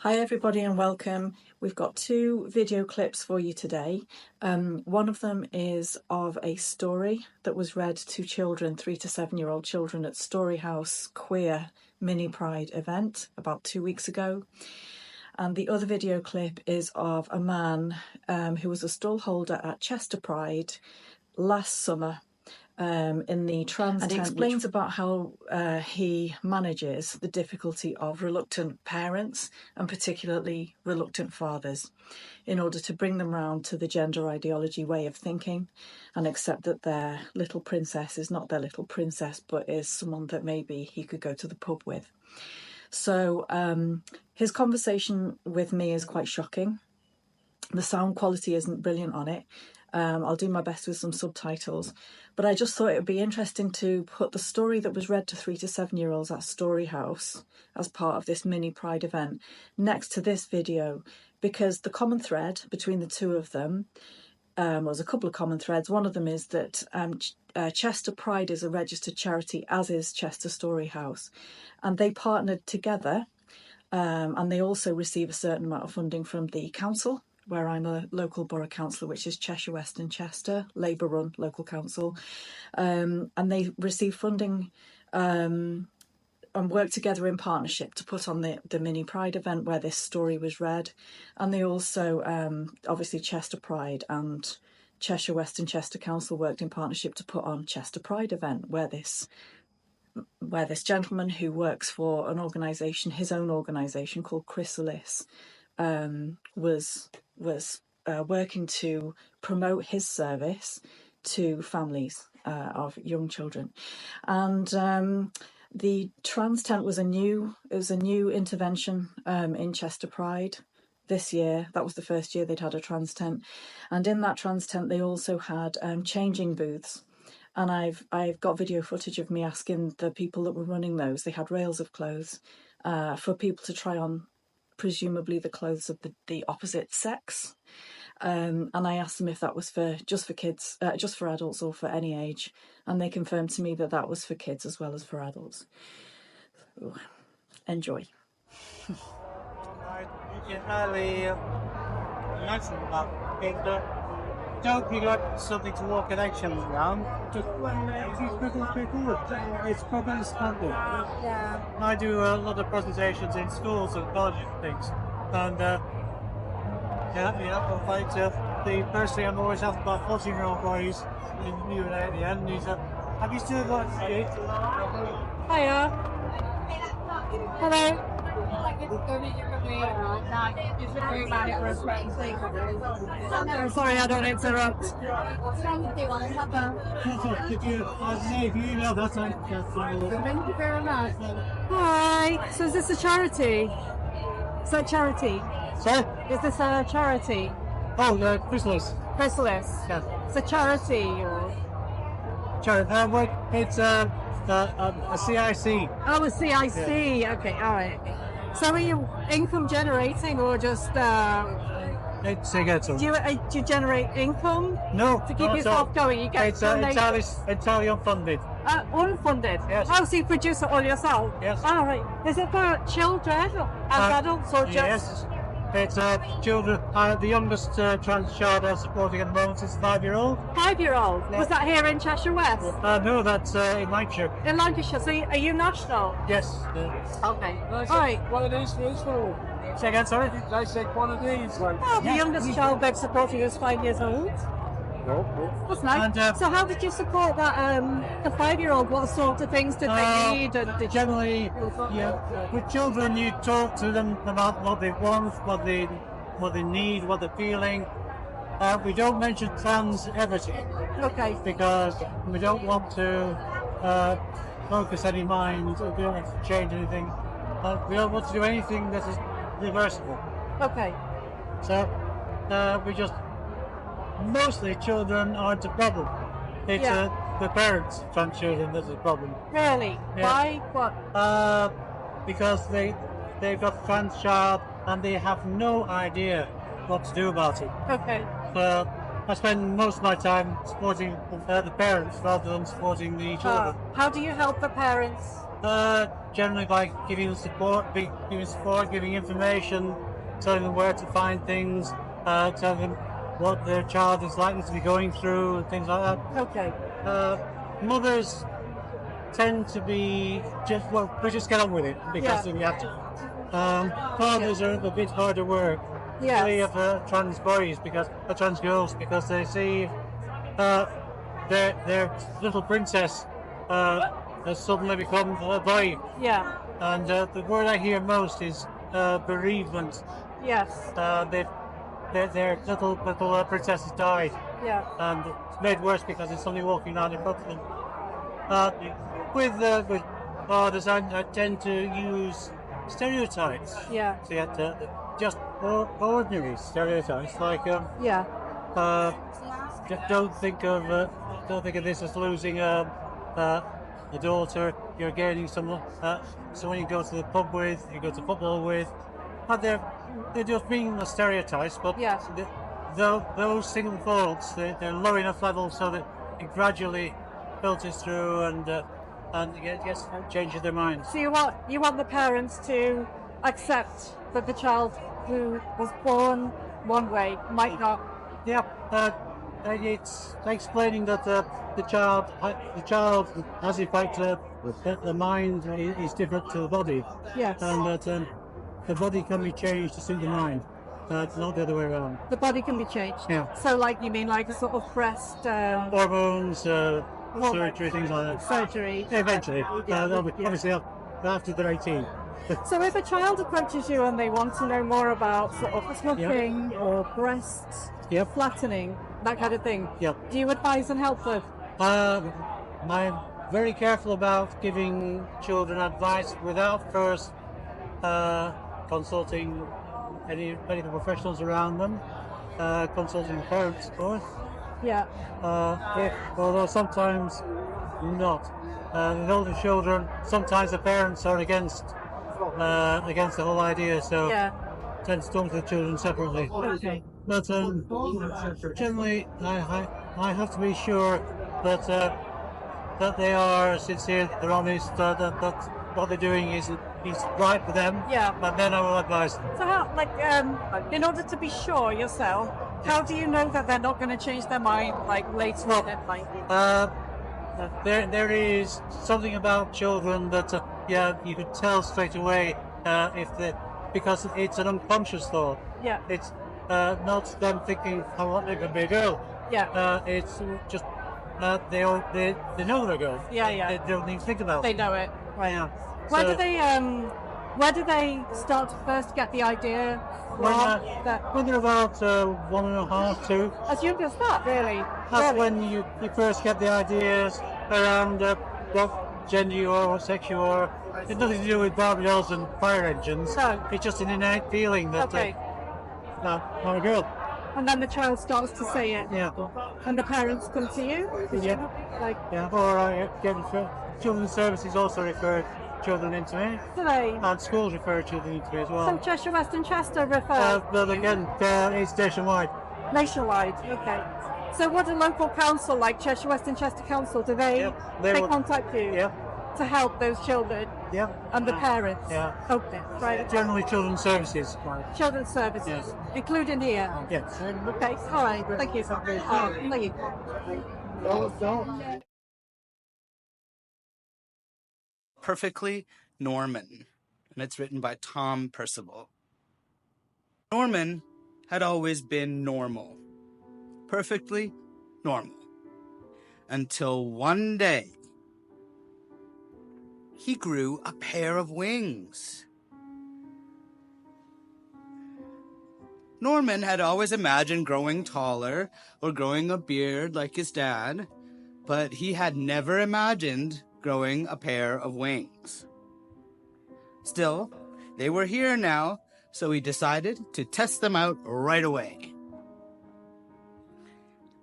Hi everybody and welcome. We've got two video clips for you today. One of them is of a story that was read to children, 3 to 7 year old children at Storyhouse Queer Mini Pride event about 2 weeks ago. And the other video clip is of a man who was a stallholder at Chester Pride last summer. In the trans tent, and he explains about how he manages the difficulty of reluctant parents and particularly reluctant fathers in order to bring them round to the gender ideology way of thinking and accept that their little princess is not their little princess but is someone that maybe he could go to the pub with. So his conversation with me is quite shocking. The sound quality isn't brilliant on it. I'll do my best with some subtitles, but I just thought it would be interesting to put the story that was read to 3 to 7 year olds at Storyhouse as part of this mini Pride event next to this video, because the common thread between the two of them, there's a couple of common threads. One of them is that Chester Pride is a registered charity, as is Chester Storyhouse, and they partnered together, and they also receive a certain amount of funding from the council, where I'm a local borough councillor, which is Cheshire West and Chester, Labour-run local council. And they receive funding and work together in partnership to put on the mini Pride event where this story was read. And they also, obviously Chester Pride and Cheshire West and Chester Council worked in partnership to put on Chester Pride event where this gentleman who works for an organisation, his own organisation called Chrysalis, was working to promote his service to families of young children. And the trans tent was a new intervention in Chester Pride this year. That was the first year they'd had a trans tent, and in that trans tent they also had changing booths. And I've got video footage of me asking the people that were running those. They had rails of clothes for people to try on, presumably the clothes of the opposite sex, and I asked them if that was just for kids, just for adults, or for any age, and they confirmed to me that that was for kids as well as for adults. So, enjoy. Don't you got something to walk connections around? Just it's probably standard. Yeah. I do a lot of presentations in schools and colleges and things, and the first thing I'm always asked about 14-year-old boys in the new at the end. He's have you still got it? Hiya. Hello. Sorry, I don't interrupt. If you email that, Thank you very much. Hi. So is this a charity? Is that charity? Sorry? Is this a charity? Oh, Chrysalis. Chrysalis. Yeah. It's a charity or? Charity. It's a CIC. Oh, a CIC. Yeah. Okay, all right. So are you income generating or just do you generate income? No. To keep yourself going, you get it's entirely unfunded. Unfunded? Yes. Oh, so you produce it all yourself? Yes. All right. Is it for children and adults or just? Yes. It's children. The youngest trans child I'm supporting at the moment is a 5-year-old. 5-year-old? Yeah. Was that here in Cheshire West? No, that's in Lancashire. In Lancashire. So are you national? Yes. Okay. All right. One of these for school. Say again, sorry? I said one of these. Oh, the youngest child they're supporting is 5 years old. That's nice. And, so how did you support that, the 5-year-old? What sort of things did they need? And generally, with children, you talk to them about what they want, what they need, what they're feeling. We don't mention trans everything. Okay. Because we don't want to focus any mind, we don't want to change anything. We don't want to do anything that is reversible. Okay. So we just, mostly children aren't a problem. It's the parents, trans children, that's a problem. Really? Yeah. Why? What? Because they've got a trans child and they have no idea what to do about it. Okay. So I spend most of my time supporting the parents rather than supporting the children. How do you help the parents? Generally by giving support, giving information, telling them where to find things, telling them what their child is likely to be going through, and things like that. Okay. Mothers tend to be we just get on with it because Yeah. we have to. Fathers are a bit harder work. Yes. They have trans boys trans girls because they see their little princess has suddenly become a boy, Yeah. and the word I hear most is bereavement. Yes. Their little princess has died, Yeah. and it's made worse because it's suddenly walking down in front of them. With fathers, I tend to use stereotypes. Yeah. So you have to just ordinary stereotypes like Yeah. don't think of this as losing a daughter. You're gaining someone you go to the pub with, you go to football with, and they're just meaningless stereotypes. But Yeah. those single thoughts, they're low enough level so that it gradually filters through and it gets changes their minds. So you want the parents to accept that the child who was born one way might not. Yeah, it's explaining that the child has in fact the mind is different to the body. Yes. And that the body can be changed to suit the mind. It's not the other way around. The body can be changed. Yeah. So, like, you mean like a sort of breast Hormones, surgery, things like that. surgery? Eventually, Yeah. obviously after they're 18. So, if a child approaches you and they want to know more about sort of smoking or breasts, Yep. flattening, that kind of thing, Yep. do you advise and help them? I'm very careful about giving children advice without first consulting any medical professionals around them, consulting the parents, of course. Yeah. Although sometimes not. With older children, sometimes the parents are against the whole idea, so Yeah. tend to talk to the children separately. Okay. But generally, I have to be sure that they are sincere, they're honest, that what they're doing is right for them. Yeah. And then I will advise them. So how, like, in order to be sure yourself, how do you know that they're not going to change their mind, like, later in their life? There is something about children that you could tell straight away because it's an unconscious thought. Yeah. It's not them thinking I want to be a girl. Yeah. It's just they know they're a girl. Yeah, yeah. They don't even think about They it. know it. Right. Yeah. Where do they start to first get the idea that When they're about 1.5, 2, as young as that, really? that's Really? when you first get the ideas around what gender you are, what sex you are. It's nothing to do with Barbie dolls and fire engines. No. It's just an innate feeling that Okay. I'm a girl. And then the child starts to say it, Yeah. and the parents come to you. Yeah. Like, Yeah. Or I get children's services also refer children into me, do they? and schools refer children into me as So well. Cheshire, West and Chester refer But again, it's nationwide. nationwide. Okay. So what do local council, like Cheshire, West and Chester Council, do they? Yeah, they will- contact you Yeah. to help those children Yeah. and the parents. Yeah. Okay. Right. Generally, children's services. Children's services, Yes. including here. Yes. Okay. All right. Thank you. Thank you. Perfectly Norman, and it's written by Tom Percival. Norman had always been normal, perfectly normal, until one day he grew a pair of wings. Norman had always imagined growing taller or growing a beard like his dad, but he had never imagined growing a pair of wings. Still, they were here now, so he decided to test them out right away.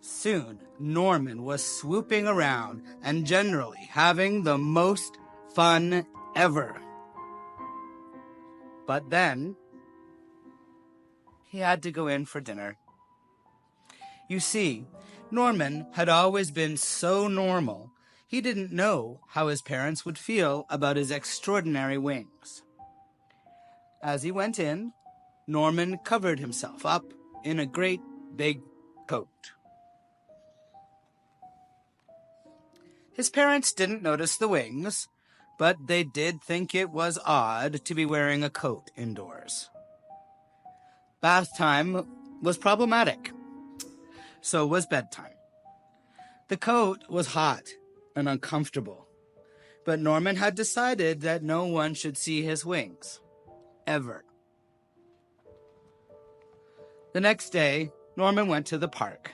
Soon, Norman was swooping around and generally having the most fun ever. But then, he had to go in for dinner. You see, Norman had always been so normal, he didn't know how his parents would feel about his extraordinary wings. As he went in, Norman covered himself up in a great big coat. His parents didn't notice the wings, but they did think it was odd to be wearing a coat indoors. Bath time was problematic. So was bedtime. The coat was hot and uncomfortable, but Norman had decided that no one should see his wings. Ever. The next day, Norman went to the park,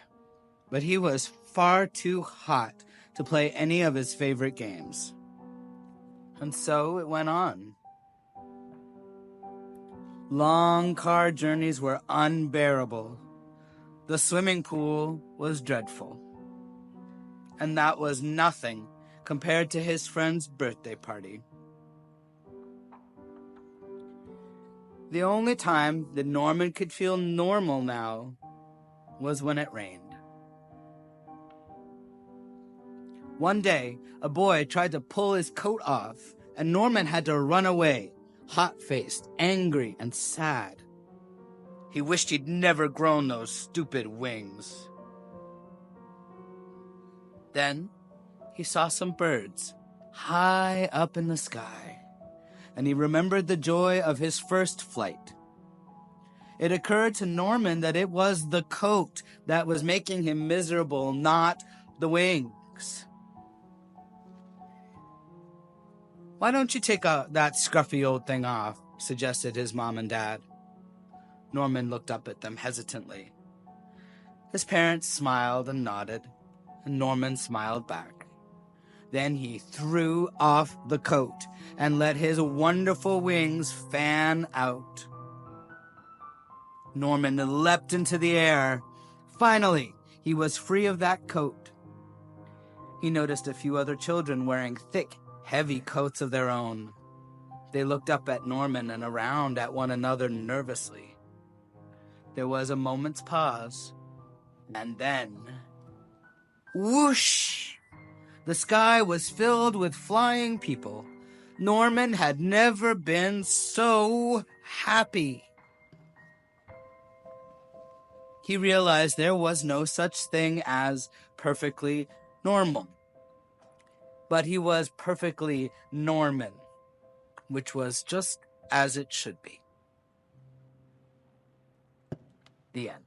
but he was far too hot to play any of his favorite games. And so it went on. Long car journeys were unbearable. The swimming pool was dreadful. And that was nothing compared to his friend's birthday party. The only time that Norman could feel normal now was when it rained. One day, a boy tried to pull his coat off, and Norman had to run away, hot-faced, angry, and sad. He wished he'd never grown those stupid wings. Then, he saw some birds high up in the sky, and he remembered the joy of his first flight. It occurred to Norman that it was the coat that was making him miserable, not the wings. "Why don't you take that scruffy old thing off?" suggested his mom and dad. Norman looked up at them hesitantly. His parents smiled and nodded, and Norman smiled back. Then he threw off the coat and let his wonderful wings fan out. Norman leapt into the air. Finally, he was free of that coat. He noticed a few other children wearing thick, heavy coats of their own. They looked up at Norman and around at one another nervously. There was a moment's pause, and then, whoosh! The sky was filled with flying people. Norman had never been so happy. He realized there was no such thing as perfectly normal. But he was perfectly Norman, which was just as it should be. The end.